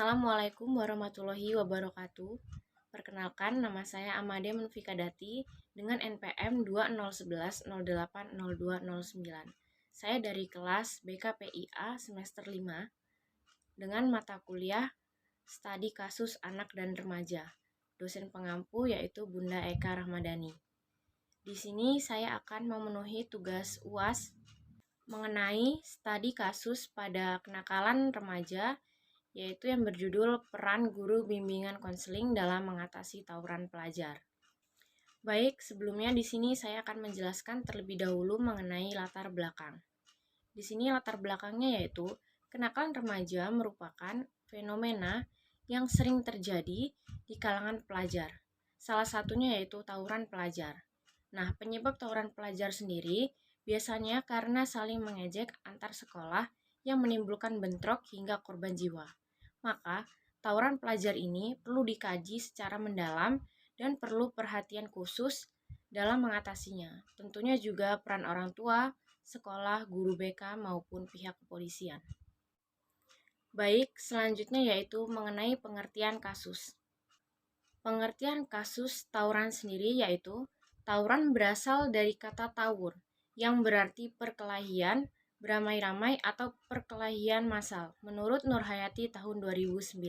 Assalamualaikum warahmatullahi wabarakatuh. Perkenalkan, nama saya Amade Munfikadati dengan NPM 20110808009. Saya dari kelas BKPIA semester 5 dengan mata kuliah Studi Kasus Anak dan Remaja. Dosen pengampu yaitu Bunda Eka Rahmadani. Di sini saya akan memenuhi tugas UAS mengenai studi kasus pada kenakalan remaja, yaitu yang berjudul Peran Guru Bimbingan Konseling dalam Mengatasi Tawuran Pelajar. Baik, sebelumnya di sini saya akan menjelaskan terlebih dahulu mengenai latar belakang. Di sini latar belakangnya yaitu kenakalan remaja merupakan fenomena yang sering terjadi di kalangan pelajar. Salah satunya yaitu tawuran pelajar. Nah, penyebab tawuran pelajar sendiri biasanya karena saling mengejek antar sekolah yang menimbulkan bentrok hingga korban jiwa. Maka, tawuran pelajar ini perlu dikaji secara mendalam dan perlu perhatian khusus dalam mengatasinya. Tentunya juga peran orang tua, sekolah, guru BK, maupun pihak kepolisian. Baik, selanjutnya yaitu mengenai pengertian kasus. Pengertian kasus tawuran sendiri yaitu tawuran berasal dari kata tawur, yang berarti perkelahian, beramai-ramai atau perkelahian massal, menurut Nurhayati tahun 2009.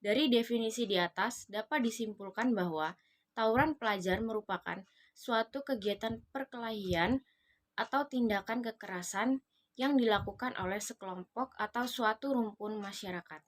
Dari definisi di atas, dapat disimpulkan bahwa tawuran pelajar merupakan suatu kegiatan perkelahian atau tindakan kekerasan yang dilakukan oleh sekelompok atau suatu rumpun masyarakat.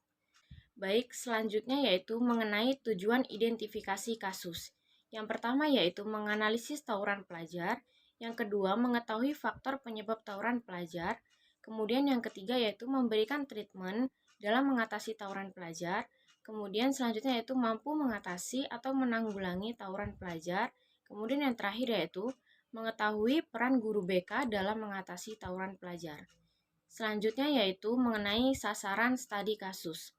Baik, selanjutnya yaitu mengenai tujuan identifikasi kasus. Yang pertama yaitu menganalisis tawuran pelajar, yang kedua mengetahui faktor penyebab tawuran pelajar, kemudian yang ketiga yaitu memberikan treatment dalam mengatasi tawuran pelajar, kemudian selanjutnya yaitu mampu mengatasi atau menanggulangi tawuran pelajar, kemudian yang terakhir yaitu mengetahui peran guru BK dalam mengatasi tawuran pelajar. Selanjutnya yaitu mengenai sasaran studi kasus.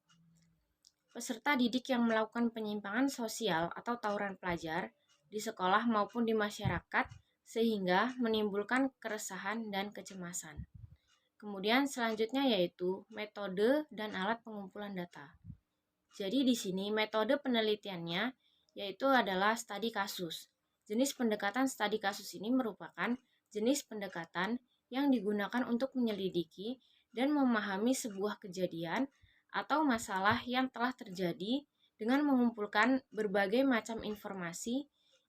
Peserta didik yang melakukan penyimpangan sosial atau tawuran pelajar di sekolah maupun di masyarakat sehingga menimbulkan keresahan dan kecemasan. Kemudian selanjutnya yaitu metode dan alat pengumpulan data. Jadi di sini metode penelitiannya yaitu adalah studi kasus. Jenis pendekatan studi kasus ini merupakan jenis pendekatan yang digunakan untuk menyelidiki dan memahami sebuah kejadian atau masalah yang telah terjadi dengan mengumpulkan berbagai macam informasi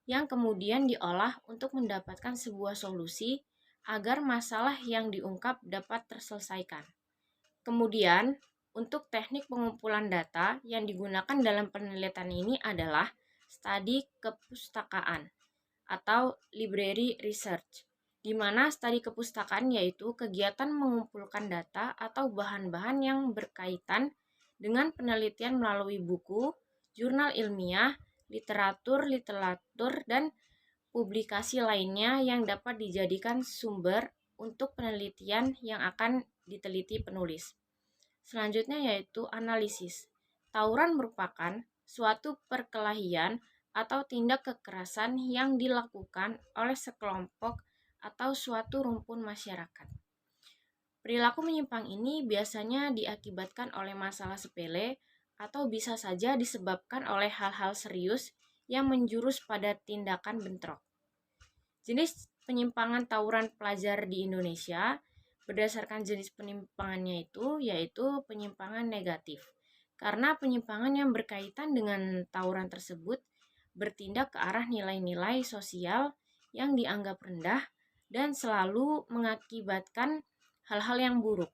yang kemudian diolah untuk mendapatkan sebuah solusi agar masalah yang diungkap dapat terselesaikan. Kemudian, untuk teknik pengumpulan data yang digunakan dalam penelitian ini adalah studi kepustakaan atau library research, di mana studi kepustakaan yaitu kegiatan mengumpulkan data atau bahan-bahan yang berkaitan dengan penelitian melalui buku, jurnal ilmiah, literatur, dan publikasi lainnya yang dapat dijadikan sumber untuk penelitian yang akan diteliti penulis. Selanjutnya yaitu analisis. Tawuran merupakan suatu perkelahian atau tindak kekerasan yang dilakukan oleh sekelompok atau suatu rumpun masyarakat. Perilaku menyimpang ini biasanya diakibatkan oleh masalah sepele atau bisa saja disebabkan oleh hal-hal serius yang menjurus pada tindakan bentrok. Jenis penyimpangan tawuran pelajar di Indonesia berdasarkan jenis penyimpangannya itu yaitu penyimpangan negatif. Karena penyimpangan yang berkaitan dengan tawuran tersebut bertindak ke arah nilai-nilai sosial yang dianggap rendah dan selalu mengakibatkan hal-hal yang buruk.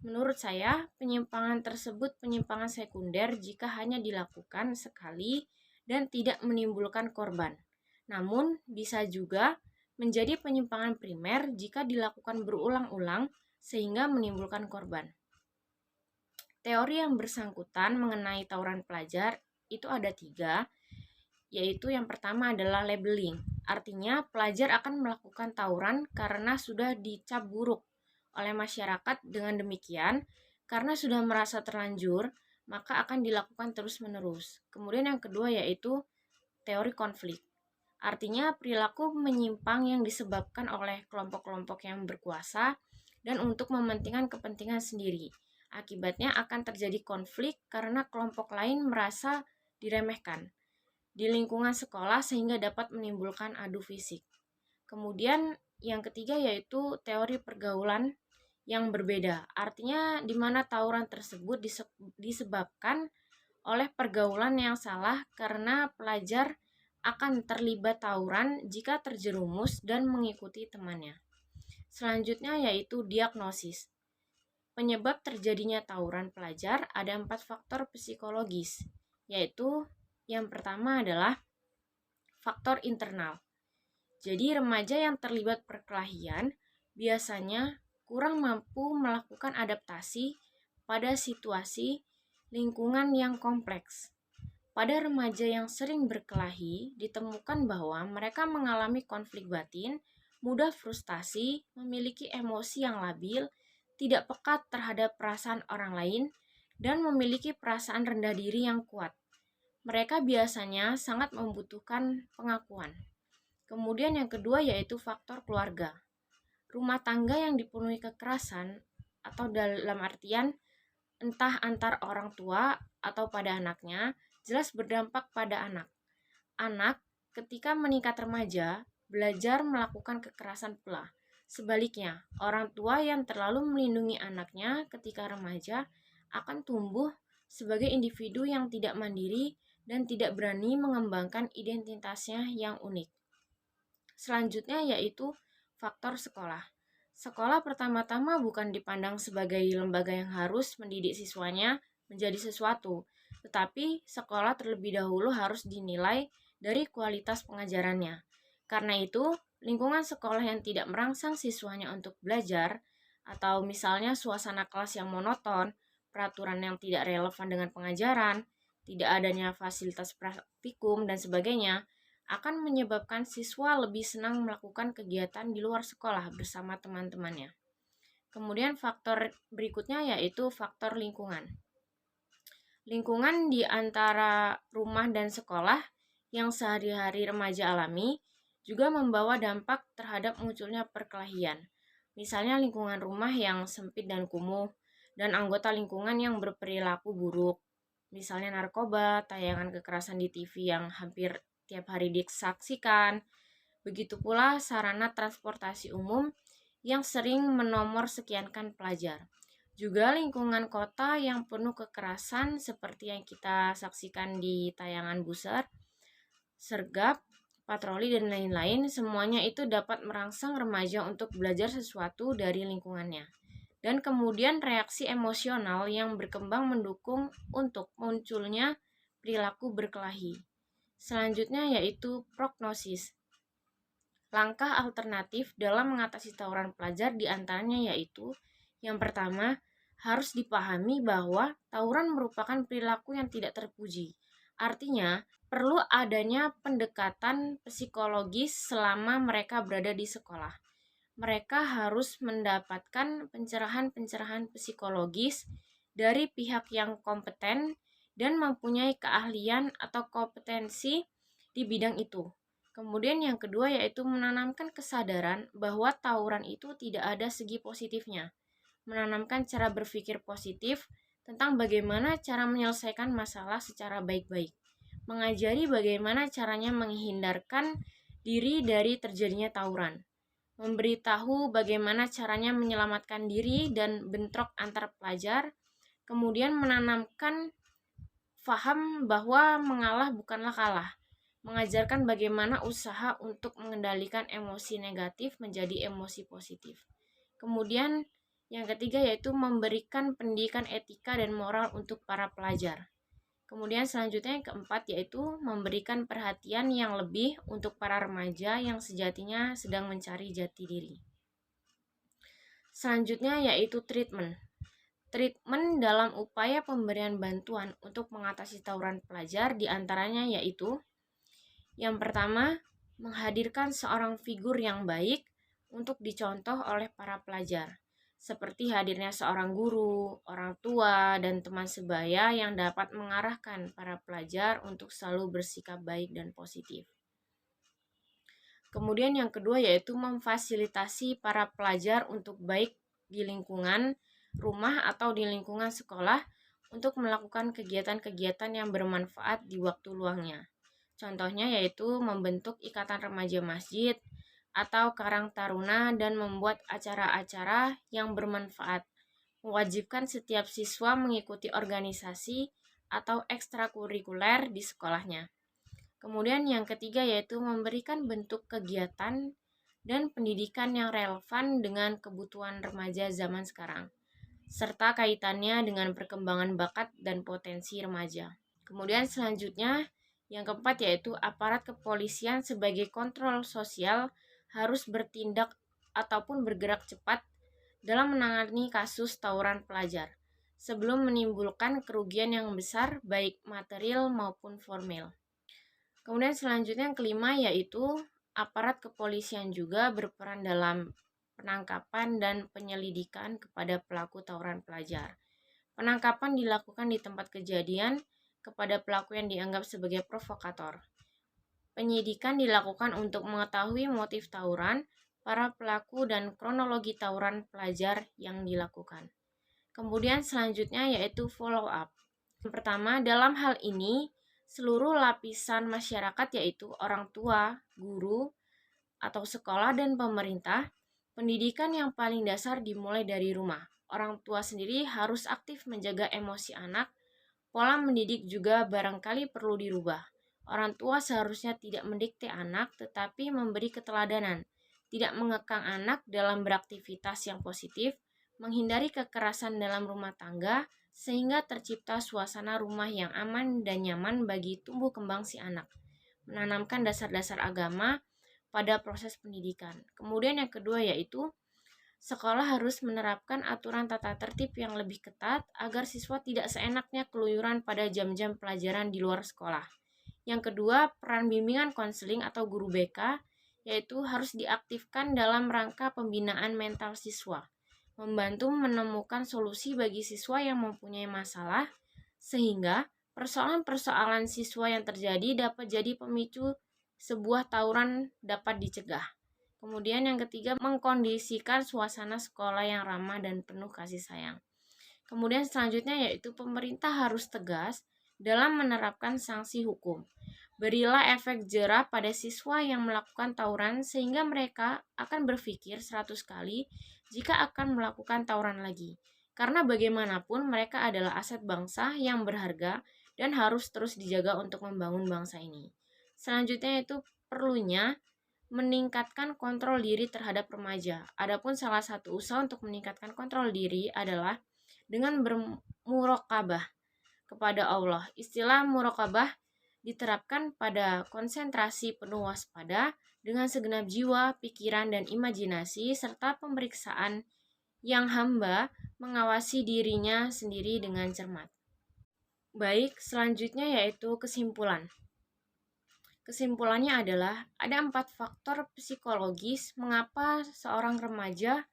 Menurut saya, penyimpangan tersebut penyimpangan sekunder jika hanya dilakukan sekali dan tidak menimbulkan korban. Namun, bisa juga menjadi penyimpangan primer jika dilakukan berulang-ulang sehingga menimbulkan korban. Teori yang bersangkutan mengenai tawuran pelajar itu ada 3, yaitu yang pertama adalah labeling. Artinya, pelajar akan melakukan tawuran karena sudah dicap buruk oleh masyarakat. Dengan demikian, karena sudah merasa terlanjur, maka akan dilakukan terus-menerus. Kemudian yang kedua yaitu teori konflik. Artinya perilaku menyimpang yang disebabkan oleh kelompok-kelompok yang berkuasa dan untuk mementingkan kepentingan sendiri. Akibatnya akan terjadi konflik karena kelompok lain merasa diremehkan di lingkungan sekolah sehingga dapat menimbulkan adu fisik. Kemudian yang ketiga yaitu teori pergaulan yang berbeda. Artinya di mana tawuran tersebut disebabkan oleh pergaulan yang salah karena pelajar akan terlibat tawuran jika terjerumus dan mengikuti temannya. Selanjutnya yaitu diagnosis. Penyebab terjadinya tawuran pelajar ada 4 faktor psikologis, yaitu yang pertama adalah faktor internal. Jadi remaja yang terlibat perkelahian biasanya kurang mampu melakukan adaptasi pada situasi lingkungan yang kompleks. Pada remaja yang sering berkelahi, ditemukan bahwa mereka mengalami konflik batin, mudah frustasi, memiliki emosi yang labil, tidak peka terhadap perasaan orang lain, dan memiliki perasaan rendah diri yang kuat. Mereka biasanya sangat membutuhkan pengakuan. Kemudian yang kedua yaitu faktor keluarga. Rumah tangga yang dipenuhi kekerasan atau dalam artian entah antar orang tua atau pada anaknya, jelas berdampak pada anak. Anak ketika meningkat remaja belajar melakukan kekerasan pula. Sebaliknya, orang tua yang terlalu melindungi anaknya ketika remaja akan tumbuh sebagai individu yang tidak mandiri dan tidak berani mengembangkan identitasnya yang unik. Selanjutnya yaitu faktor sekolah. Sekolah pertama-tama bukan dipandang sebagai lembaga yang harus mendidik siswanya menjadi sesuatu, tetapi sekolah terlebih dahulu harus dinilai dari kualitas pengajarannya. Karena itu, lingkungan sekolah yang tidak merangsang siswanya untuk belajar, atau misalnya suasana kelas yang monoton, peraturan yang tidak relevan dengan pengajaran, tidak adanya fasilitas praktikum, dan sebagainya, akan menyebabkan siswa lebih senang melakukan kegiatan di luar sekolah bersama teman-temannya. Kemudian faktor berikutnya yaitu faktor lingkungan. Lingkungan di antara rumah dan sekolah yang sehari-hari remaja alami juga membawa dampak terhadap munculnya perkelahian. Misalnya lingkungan rumah yang sempit dan kumuh, dan anggota lingkungan yang berperilaku buruk. Misalnya narkoba, tayangan kekerasan di TV yang hampir tiap hari disaksikan. Begitu pula sarana transportasi umum yang sering menomorsekiankan pelajar. Juga lingkungan kota yang penuh kekerasan seperti yang kita saksikan di tayangan Buser, sergap, patroli, dan lain-lain, semuanya itu dapat merangsang remaja untuk belajar sesuatu dari lingkungannya. Dan kemudian reaksi emosional yang berkembang mendukung untuk munculnya perilaku berkelahi. Selanjutnya yaitu prognosis. Langkah alternatif dalam mengatasi tawuran pelajar diantaranya yaitu yang pertama, harus dipahami bahwa tawuran merupakan perilaku yang tidak terpuji. Artinya, perlu adanya pendekatan psikologis selama mereka berada di sekolah. Mereka harus mendapatkan pencerahan-pencerahan psikologis dari pihak yang kompeten dan mempunyai keahlian atau kompetensi di bidang itu. Kemudian yang kedua yaitu menanamkan kesadaran bahwa tawuran itu tidak ada segi positifnya. Menanamkan cara berpikir positif tentang bagaimana cara menyelesaikan masalah secara baik-baik. Mengajari bagaimana caranya menghindarkan diri dari terjadinya tawuran. Memberitahu bagaimana caranya menyelamatkan diri dan bentrok antar pelajar. Kemudian menanamkan faham bahwa mengalah bukanlah kalah. Mengajarkan bagaimana usaha untuk mengendalikan emosi negatif menjadi emosi positif. Kemudian yang ketiga yaitu memberikan pendidikan etika dan moral untuk para pelajar. Kemudian selanjutnya yang keempat yaitu memberikan perhatian yang lebih untuk para remaja yang sejatinya sedang mencari jati diri. Selanjutnya yaitu treatment. Treatment dalam upaya pemberian bantuan untuk mengatasi tawuran pelajar diantaranya yaitu yang pertama, menghadirkan seorang figur yang baik untuk dicontoh oleh para pelajar, seperti hadirnya seorang guru, orang tua, dan teman sebaya yang dapat mengarahkan para pelajar untuk selalu bersikap baik dan positif. Kemudian yang kedua yaitu memfasilitasi para pelajar untuk baik di lingkungan, rumah, atau di lingkungan sekolah untuk melakukan kegiatan-kegiatan yang bermanfaat di waktu luangnya. Contohnya yaitu membentuk ikatan remaja masjid atau karang taruna dan membuat acara-acara yang bermanfaat. Mewajibkan setiap siswa mengikuti organisasi atau ekstrakurikuler di sekolahnya. Kemudian yang ketiga yaitu memberikan bentuk kegiatan dan pendidikan yang relevan dengan kebutuhan remaja zaman sekarang, serta kaitannya dengan perkembangan bakat dan potensi remaja. Kemudian selanjutnya, yang keempat yaitu aparat kepolisian sebagai kontrol sosial harus bertindak ataupun bergerak cepat dalam menangani kasus tawuran pelajar sebelum menimbulkan kerugian yang besar baik material maupun formil. Kemudian selanjutnya yang kelima yaitu aparat kepolisian juga berperan dalam penangkapan dan penyelidikan kepada pelaku tawuran pelajar. Penangkapan dilakukan di tempat kejadian kepada pelaku yang dianggap sebagai provokator. Penyidikan dilakukan untuk mengetahui motif tawuran, para pelaku, dan kronologi tawuran pelajar yang dilakukan. Kemudian selanjutnya yaitu follow up. Yang pertama, dalam hal ini seluruh lapisan masyarakat yaitu orang tua, guru, atau sekolah dan pemerintah, pendidikan yang paling dasar dimulai dari rumah. Orang tua sendiri harus aktif menjaga emosi anak. Pola mendidik juga barangkali perlu dirubah. Orang tua seharusnya tidak mendikte anak, tetapi memberi keteladanan, tidak mengekang anak dalam beraktivitas yang positif, menghindari kekerasan dalam rumah tangga, sehingga tercipta suasana rumah yang aman dan nyaman bagi tumbuh kembang si anak. Menanamkan dasar-dasar agama pada proses pendidikan. Kemudian yang kedua yaitu sekolah harus menerapkan aturan tata tertib yang lebih ketat agar siswa tidak seenaknya keluyuran pada jam-jam pelajaran di luar sekolah. Yang kedua, peran bimbingan konseling atau guru BK yaitu harus diaktifkan dalam rangka pembinaan mental siswa, membantu menemukan solusi bagi siswa yang mempunyai masalah sehingga persoalan-persoalan siswa yang terjadi dapat jadi pemicu sebuah tawuran dapat dicegah. Kemudian yang ketiga, mengkondisikan suasana sekolah yang ramah dan penuh kasih sayang. Kemudian selanjutnya yaitu pemerintah harus tegas dalam menerapkan sanksi hukum. Berilah efek jerah pada siswa yang melakukan tawuran sehingga mereka akan berpikir 100 kali jika akan melakukan tawuran lagi. Karena bagaimanapun mereka adalah aset bangsa yang berharga dan harus terus dijaga untuk membangun bangsa ini. Selanjutnya itu perlunya meningkatkan kontrol diri terhadap remaja. Adapun salah satu usaha untuk meningkatkan kontrol diri adalah dengan bermuraqabah kepada Allah. Istilah muraqabah diterapkan pada konsentrasi penuh waspada dengan segenap jiwa, pikiran, dan imajinasi serta pemeriksaan yang hamba mengawasi dirinya sendiri dengan cermat. Baik, selanjutnya yaitu kesimpulan. Kesimpulannya adalah ada 4 faktor psikologis mengapa seorang remaja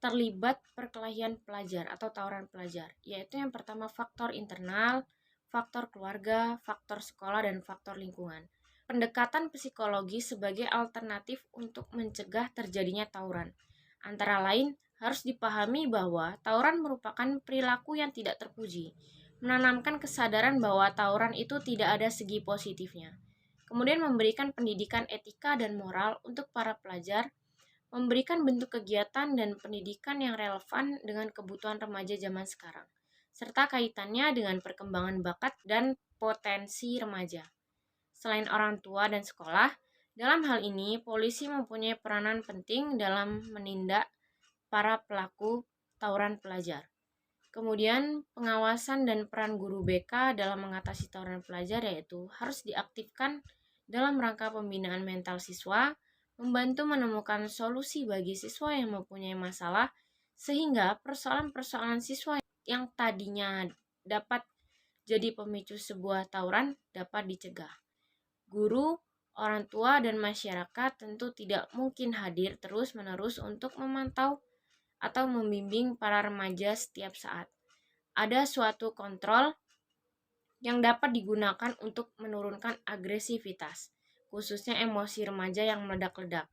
terlibat perkelahian pelajar atau tawuran pelajar, yaitu yang pertama faktor internal, faktor keluarga, faktor sekolah, dan faktor lingkungan. Pendekatan psikologi sebagai alternatif untuk mencegah terjadinya tawuran. Antara lain, harus dipahami bahwa tawuran merupakan perilaku yang tidak terpuji, menanamkan kesadaran bahwa tawuran itu tidak ada segi positifnya. Kemudian memberikan pendidikan etika dan moral untuk para pelajar, memberikan bentuk kegiatan dan pendidikan yang relevan dengan kebutuhan remaja zaman sekarang, serta kaitannya dengan perkembangan bakat dan potensi remaja. Selain orang tua dan sekolah, dalam hal ini polisi mempunyai peranan penting dalam menindak para pelaku tawuran pelajar. Kemudian pengawasan dan peran guru BK dalam mengatasi tawuran pelajar yaitu harus diaktifkan dalam rangka pembinaan mental siswa, membantu menemukan solusi bagi siswa yang mempunyai masalah, sehingga persoalan-persoalan siswa yang tadinya dapat jadi pemicu sebuah tawuran dapat dicegah. Guru, orang tua, dan masyarakat tentu tidak mungkin hadir terus-menerus untuk memantau atau membimbing para remaja setiap saat. Ada suatu kontrol yang dapat digunakan untuk menurunkan agresivitas, khususnya emosi remaja yang meledak-ledak,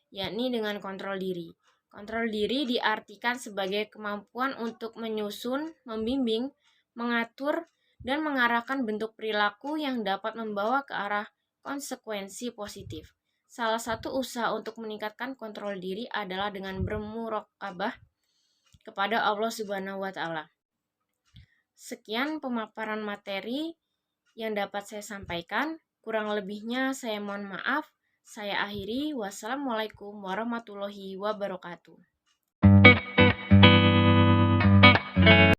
yakni dengan kontrol diri. Kontrol diri diartikan sebagai kemampuan untuk menyusun, membimbing, mengatur, dan mengarahkan bentuk perilaku yang dapat membawa ke arah konsekuensi positif. Salah satu usaha untuk meningkatkan kontrol diri adalah dengan bermuraqabah kepada Allah Subhanahu wa taala. Sekian pemaparan materi yang dapat saya sampaikan. Kurang lebihnya saya mohon maaf. Saya akhiri. Wassalamualaikum warahmatullahi wabarakatuh.